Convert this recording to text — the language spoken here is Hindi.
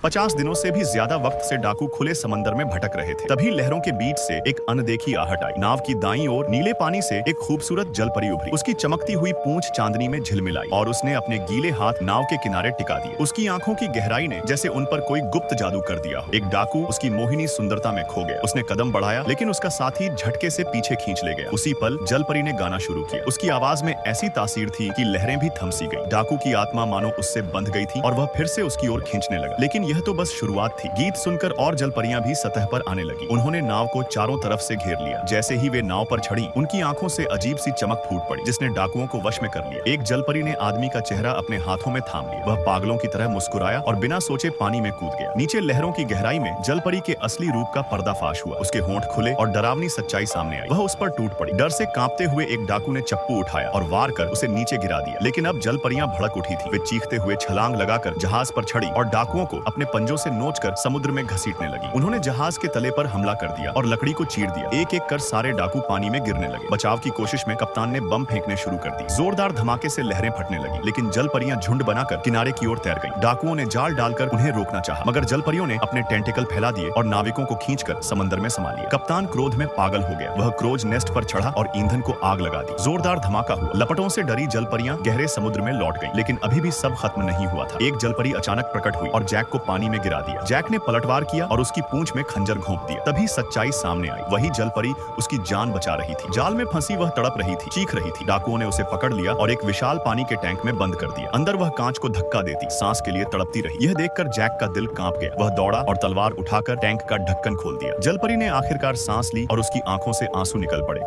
50 दिनों से भी ज्यादा वक्त से डाकू खुले समंदर में भटक रहे थे। तभी लहरों के बीच से एक अनदेखी आहट आई। नाव की दाईं ओर नीले पानी से एक खूबसूरत जलपरी उभरी। उसकी चमकती हुई पूंछ चांदनी में झिलमिलाई और उसने अपने गीले हाथ नाव के किनारे टिका दिए। उसकी आंखों की गहराई ने जैसे उन पर कोई गुप्त जादू कर दिया हो। एक डाकू उसकी मोहिनी सुंदरता में खो गया। उसने कदम बढ़ाया, लेकिन उसका साथी झटके से पीछे खींच ले गया। उसी पल जलपरी ने गाना शुरू किया। उसकी आवाज में ऐसी तासीर थी कि लहरें भी थम सी गईं। डाकू की आत्मा मानो उससे बंध गई थी और वह फिर से उसकी ओर खींचने लगा। लेकिन यह तो बस शुरुआत थी। गीत सुनकर और जलपरियां भी सतह पर आने लगी। उन्होंने नाव को चारों तरफ से घेर लिया। जैसे ही वे नाव पर चढ़ी, उनकी आंखों से अजीब सी चमक फूट पड़ी, जिसने डाकुओं को वश में कर लिया। एक जलपरी ने आदमी का चेहरा अपने हाथों में थाम लिया। वह पागलों की तरह मुस्कुराया और बिना सोचे पानी में कूद गया। नीचे लहरों की गहराई में जलपरी के असली रूप का पर्दाफाश हुआ। उसके होंठ खुले और डरावनी सच्चाई सामने आई। वह उस पर टूट पड़ी। डर से कांपते हुए एक डाकू ने चप्पू उठाया और वार कर उसे नीचे गिरा दिया। लेकिन अब जलपरियां भड़क उठी थी। वे चीखते हुए छलांग लगाकर जहाज पर चढ़ी और डाकुओं को अपने पंजों से नोचकर समुद्र में घसीटने लगी। उन्होंने जहाज के तले पर हमला कर दिया और लकड़ी को चीर दिया। एक एक कर सारे डाकू पानी में गिरने लगे। बचाव की कोशिश में कप्तान ने बम फेंकने शुरू कर दी। जोरदार धमाके से लहरें फटने लगी, लेकिन जलपरियां झुंड बनाकर किनारे की ओर तैर गईं। डाकुओं ने जाल डालकर उन्हें रोकना चाहा, मगर जलपरियों ने अपने टेंटिकल फैला दिए और नाविकों को खींचकर समंदर में समा लिया। कप्तान क्रोध में पागल हो गया। वह क्रोज नेस्ट पर चढ़ा और ईंधन को आग लगा दी। जोरदार धमाका हुआ। लपटों से डरी जलपरियां गहरे समुद्र में लौट गईं, लेकिन अभी भी सब खत्म नहीं हुआ था। एक जलपरी अचानक प्रकट हुई और जैक को पानी में गिरा दिया। जैक ने पलटवार किया और उसकी पूंछ में खंजर घोंप दिया। तभी सच्चाई सामने आई। वही जलपरी उसकी जान बचा रही थी। जाल में फंसी वह तड़प रही थी, चीख रही थी। डाकुओं ने उसे पकड़ लिया और एक विशाल पानी के टैंक में बंद कर दिया। अंदर वह कांच को धक्का देती, सांस के लिए तड़पती रही। यह देखकर जैक का दिल कांप गया। वह दौड़ा और तलवार उठाकर टैंक का ढक्कन खोल दिया। जलपरी ने आखिरकार सांस ली और उसकी आंखों से आंसू निकल पड़े।